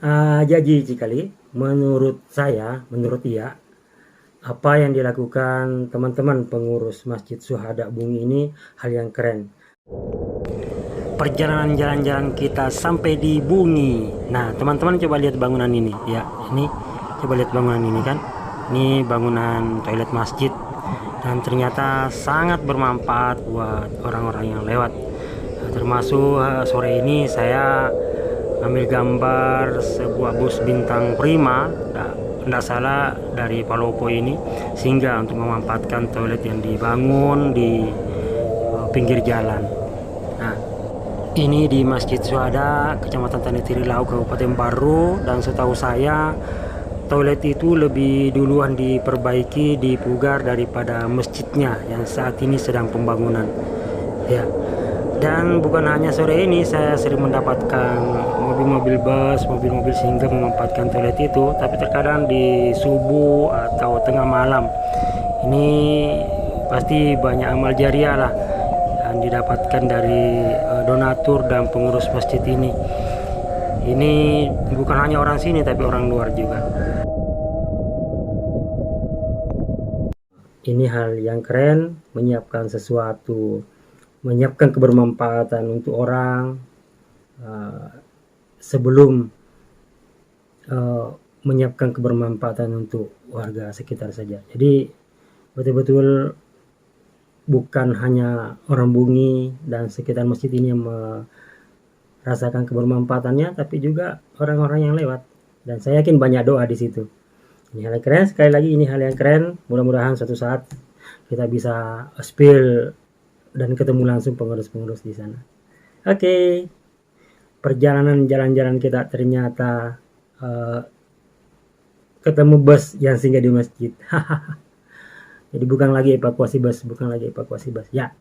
Jadi sekali, menurut saya, menurut dia, apa yang dilakukan teman-teman pengurus Masjid Syuhada Bumi ini hal yang keren. Perjalanan jalan-jalan kita sampai di Bungi. Nah, teman-teman coba lihat bangunan ini ya. Ini coba lihat bangunan ini kan. Ini bangunan toilet masjid dan ternyata sangat bermanfaat buat orang-orang yang lewat. Termasuk sore ini saya ambil gambar sebuah bus bintang prima, tidak salah dari Palopo ini, sehingga untuk memanfaatkan toilet yang dibangun di pinggir jalan. Nah, ini di Masjid Syuhada, Kecamatan Tanitirilau, Kabupaten Baru, dan setahu saya toilet itu lebih duluan diperbaiki, dipugar daripada masjidnya yang saat ini sedang pembangunan. Ya. Dan bukan hanya sore ini saya sering mendapatkan mobil-mobil bus, mobil-mobil sehingga memanfaatkan toilet itu, tapi terkadang di subuh atau tengah malam. Ini pasti banyak amal jariah lah yang didapatkan dari donatur dan pengurus masjid ini. Ini bukan hanya orang sini tapi orang luar juga. Ini hal yang keren, menyiapkan sesuatu, menyiapkan kebermanfaatan untuk orang sebelum menyiapkan kebermanfaatan untuk warga sekitar saja. Jadi betul-betul bukan hanya orang Bungi dan sekitar masjid ini yang merasakan kebermanfaatannya, tapi juga orang-orang yang lewat. Dan saya yakin banyak doa di situ. Ini hal yang keren, sekali lagi ini hal yang keren. Mudah-mudahan suatu saat kita bisa spill dan ketemu langsung pengurus-pengurus di sana. Oke, perjalanan jalan-jalan kita ternyata ketemu bus yang singgah di masjid. Jadi bukan lagi evakuasi bus, bukan lagi evakuasi bus. Ya,